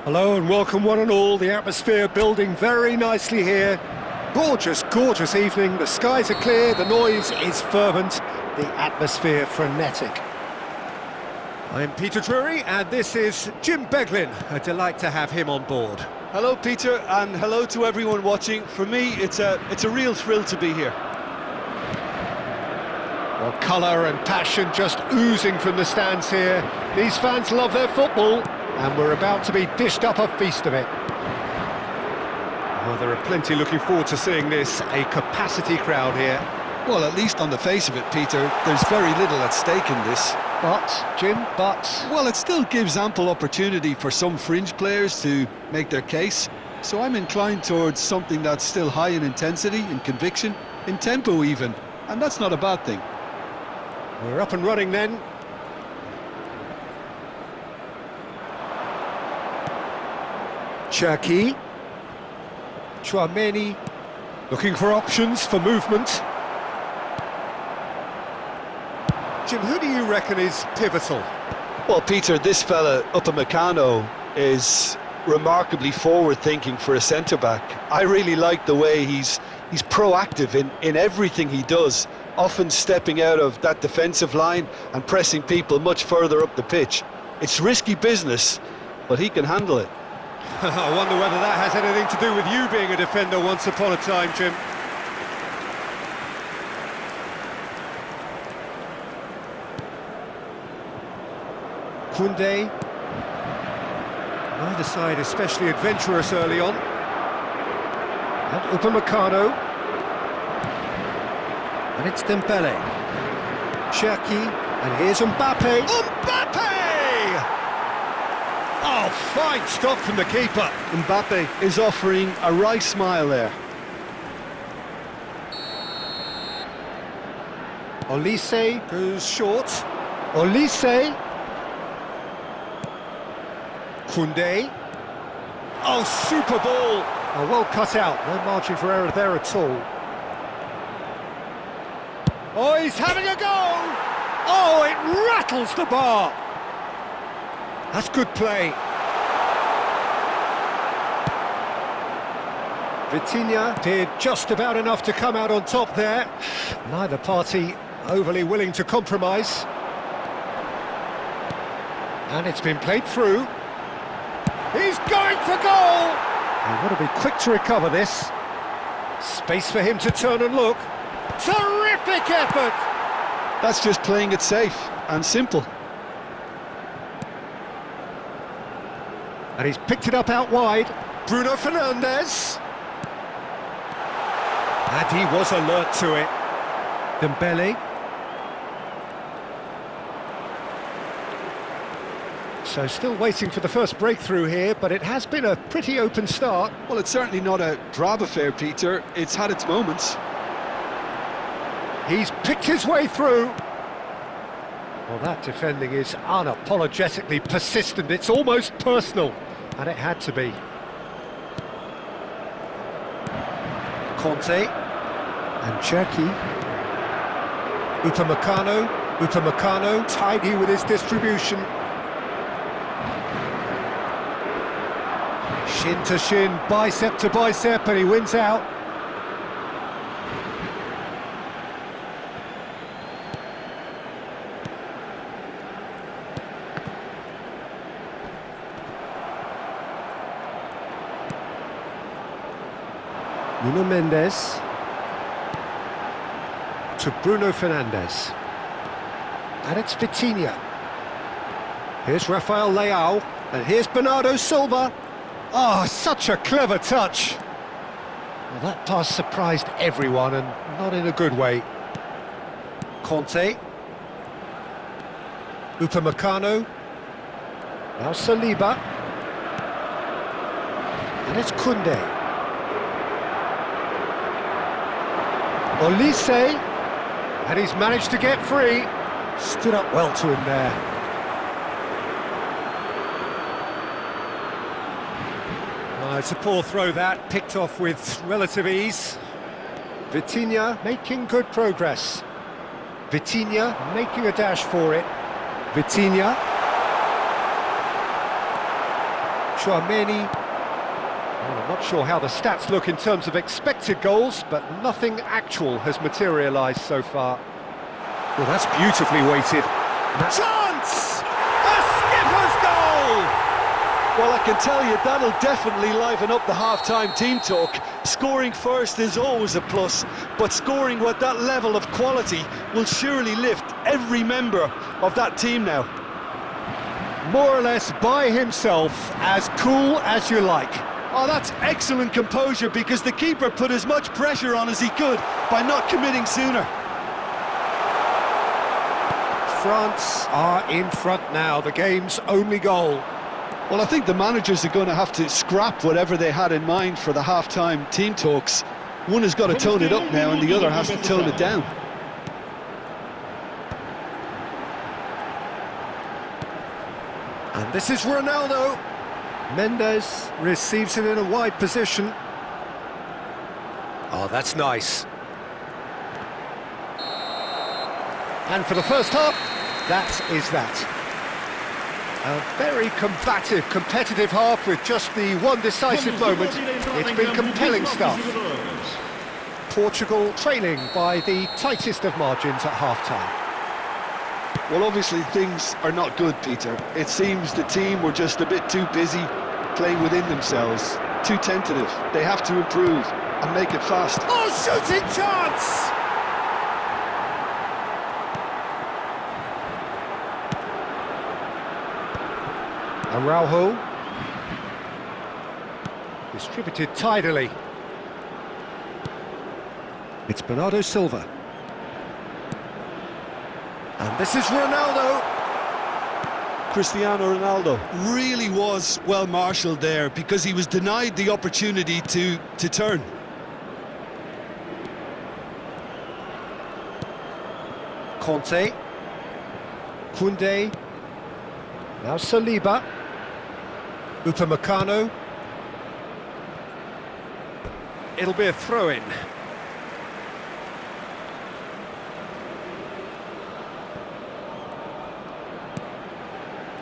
Hello and welcome one and all, the atmosphere building very nicely here. Gorgeous, gorgeous evening, the skies are clear, the noise is fervent, the atmosphere frenetic. I'm Peter Drury and this is Jim Beglin, a delight to have him on board. Hello Peter, and hello to everyone watching. For me, it's a real thrill to be here. Well, colour and passion just oozing from the stands here. These fans love their football, and we're about to be dished up a feast of it. Well, there are plenty looking forward to seeing this, a capacity crowd here. Well, at least on the face of it, Peter, there's very little at stake in this. But, Jim, Well, it still gives ample opportunity for some fringe players to make their case. So I'm inclined towards something that's still high in intensity, in conviction, in tempo even. And that's not a bad thing. We're up and running then. Cherki. Chouameni. Looking for options for movement. Jim, who do you reckon is pivotal? Well, Peter, this fella, Upamecano, is remarkably forward-thinking for a centre-back. I really like the way he's proactive in everything he does, often stepping out of that defensive line and pressing people much further up the pitch. It's risky business, but he can handle it. I wonder whether that has anything to do with you being a defender once upon a time, Jim. Koundé. Neither side especially adventurous early on. And Upamecano. And it's Dembele. Cherki. And here's Mbappe. Mbappe! Oh, fine stop from the keeper. Mbappe is offering a right smile there. Olise goes short. Olise. Koundé. Oh, super ball. Oh, well cut out. No margin for error there at all. Oh, he's having a go! Oh, it rattles the bar! That's good play. Vitinha did just about enough to come out on top there. Neither party overly willing to compromise. And it's been played through. He's going for goal! He'll want to be quick to recover this. Space for him to turn and look. Terrific effort! That's just playing it safe and simple. And he's picked it up out wide. Bruno Fernandes. And he was alert to it. Dembele. So still waiting for the first breakthrough here, but it has been a pretty open start. Well, it's certainly not a drab affair, Peter. It's had its moments. He's picked his way through. Well, that defending is unapologetically persistent. It's almost personal, and it had to be. Conte and Cherki. Upamecano tidy with his distribution. Shin to shin, bicep to bicep, and he wins out. Nuno Mendes to Bruno Fernandes, and it's Vitinha. Here's Rafael Leao, and here's Bernardo Silva. Oh, such a clever touch. Well, that pass surprised everyone, and not in a good way. Conte. Upamecano. Now Saliba. And it's Koundé. Olise, and he's managed to get free. Stood up well to him there. It's a poor throw that, picked off with relative ease. Vitinha making good progress. Vitinha making a dash for it. Vitinha. Tchouaméni. Well, I'm not sure how the stats look in terms of expected goals, but nothing actual has materialised so far. Well, that's beautifully weighted. Chance! A skipper's goal! Well, I can tell you that'll definitely liven up the half-time team talk. Scoring first is always a plus, but scoring with that level of quality will surely lift every member of that team now. More or less by himself, as cool as you like. Oh, that's excellent composure, because the keeper put as much pressure on as he could by not committing sooner. France are in front now, the game's only goal. Well, I think the managers are going to have to scrap whatever they had in mind for the half-time team talks. One has got to tone it up now and the other has to tone it down. And this is Ronaldo. Mendes receives it in a wide position. Oh, that's nice. And for the first half, that is that. A very combative, competitive half with just the one decisive moment. It's been compelling stuff. Portugal trailing by the tightest of margins at half-time. Well, obviously things are not good, Peter. It seems the team were just a bit too busy playing within themselves, too tentative. They have to improve and make it fast. Oh, shooting chance! Araujo. Distributed tidily. It's Bernardo Silva. And this is Ronaldo. Cristiano Ronaldo really was well marshalled there because he was denied the opportunity to turn. Conte. Koundé. Now Saliba. Upamecano. It'll be a throw-in.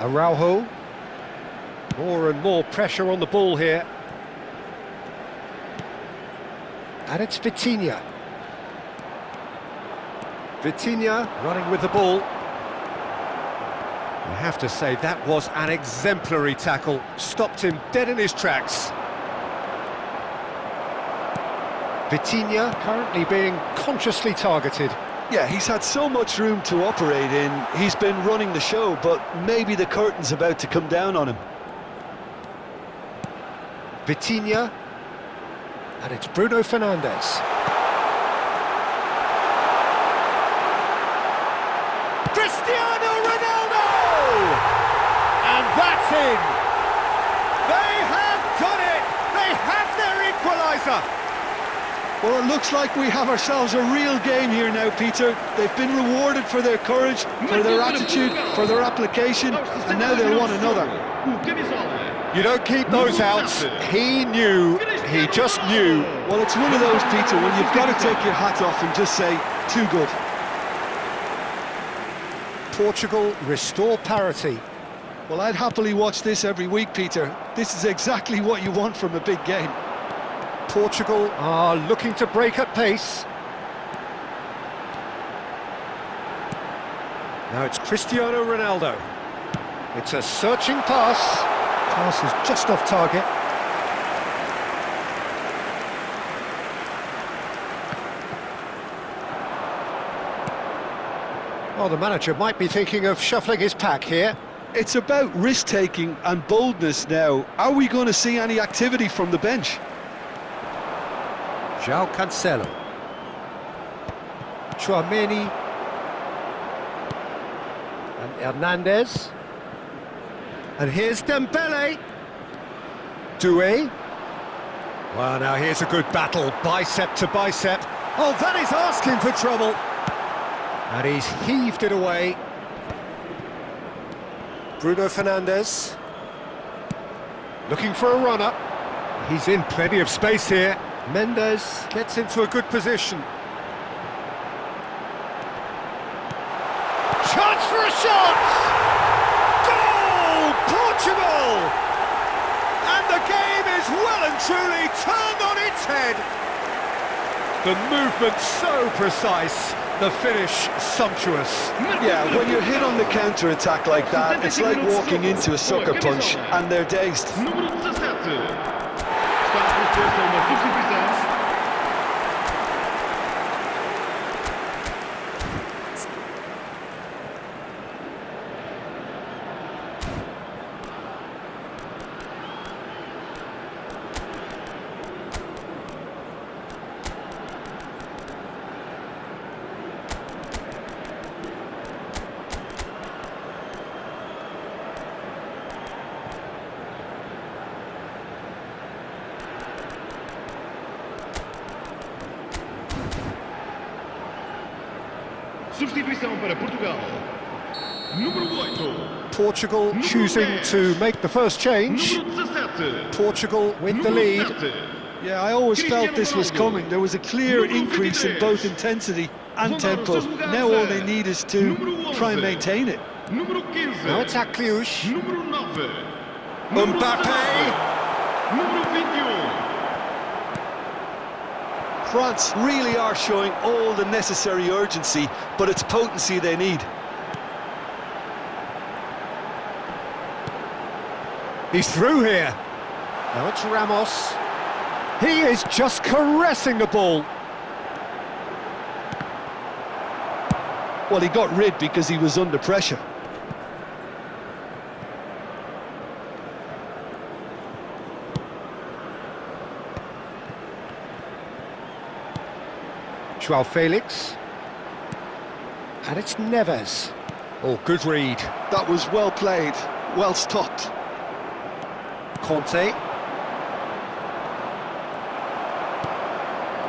Araujo. More and more pressure on the ball here. And it's Vitinha. Vitinha running with the ball. I have to say, that was an exemplary tackle. Stopped him dead in his tracks. Vitinha currently being consciously targeted. Yeah, he's had so much room to operate in. He's been running the show, but maybe the curtain's about to come down on him. Vitinha. And it's Bruno Fernandes. Cristiano Ronaldo! And that's in! They have done it! They have their equaliser! Well, it looks like we have ourselves a real game here now, Peter. They've been rewarded for their courage, for their attitude, for their application, and now they'll want another. You don't keep those outs. He knew, he just knew. Well, it's one of those, Peter, when you've got to take your hat off and just say, too good. Portugal restore parity. Well, I'd happily watch this every week, Peter. This is exactly what you want from a big game. Portugal are looking to break at pace. Now it's Cristiano Ronaldo. It's a searching pass. Pass is just off target. Well, the manager might be thinking of shuffling his pack here. It's about risk-taking and boldness now. Are we going to see any activity from the bench? João Cancelo. Tchouaméni. And Hernandez. And here's Dembele. Doué. Well, now here's a good battle, bicep to bicep. Oh, that is asking for trouble. And he's heaved it away. Bruno Fernandes. Looking for a runner. He's in plenty of space here. Mendes gets into a good position. Chance for a shot! Goal! Portugal! and truly turned on its head. The movement so precise, the finish sumptuous. Yeah, when you're hit on the counter-attack like that, it's like walking into a sucker punch and they're dazed. Número 17. Está proposta uma substituição. Substituição para Portugal. Número 8. Portugal choosing to make the first change. Número 17. Portugal with the lead. Yeah, I always felt this was coming. There was a clear increase in both intensity and tempo. Now all they need is to try and maintain it. Número 15. Now it's Akliouche. Número 9. Número Mbappé. 19. Número 21. France really are showing all the necessary urgency, but it's potency they need. He's through here. Now it's Ramos. He is just caressing the ball. Well, he got rid because he was under pressure. Joao Felix. And it's Neves. Oh, good read. That was well played, well stopped. Conte.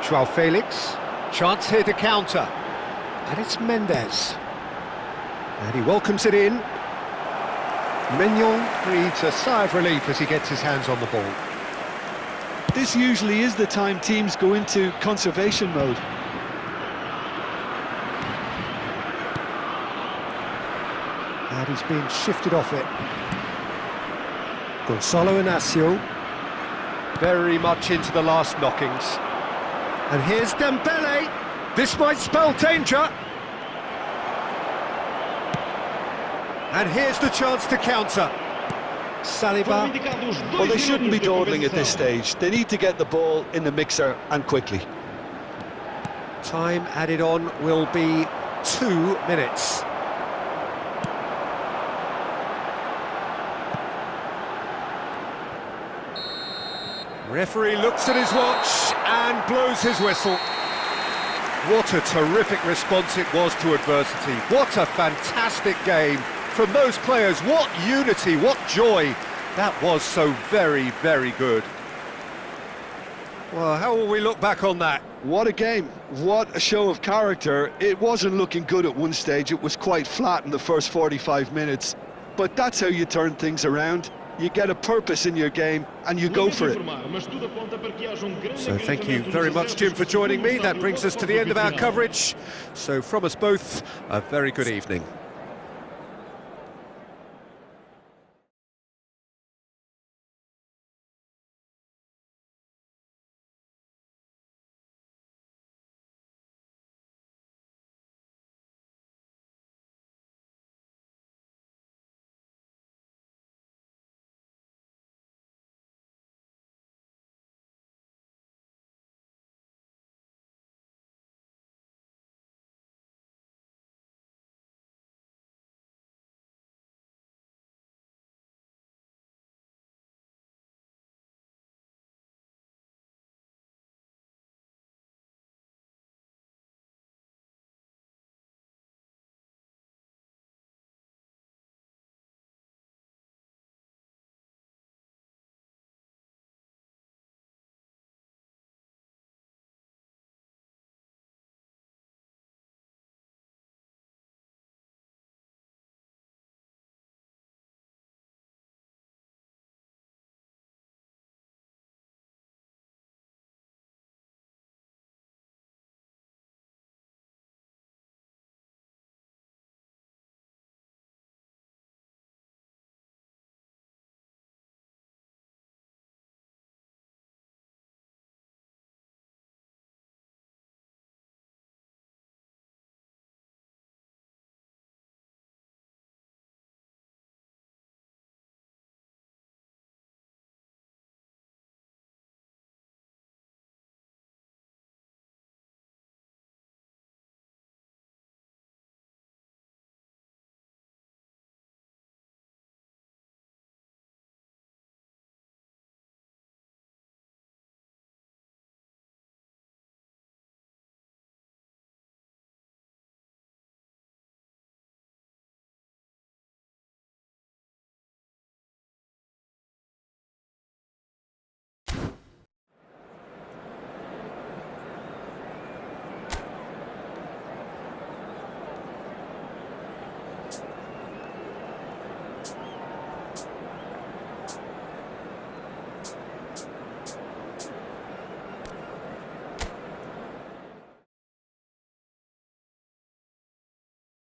Joao Felix. Chance here to counter. And it's Mendes. And he welcomes it in. Mignon breathes a sigh of relief as he gets his hands on the ball. This usually is the time teams go into conservation mode. And he's being shifted off it. Gonzalo Inacio. Very much into the last knockings. And here's Dembele. This might spell danger. And here's the chance to counter. Saliba. Well, they shouldn't be dawdling at this stage. They need to get the ball in the mixer and quickly. Time added on will be 2 minutes. Referee looks at his watch and blows his whistle. What a terrific response it was to adversity. What a fantastic game from those players. What unity, what joy. That was so very, very good. Well, how will we look back on that? What a game, what a show of character. It wasn't looking good at one stage, it was quite flat in the first 45 minutes. But that's how you turn things around. You get a purpose in your game and you go for it. So thank you very much, Jim, for joining me. That brings us to the end of our coverage. So from us both, a very good evening.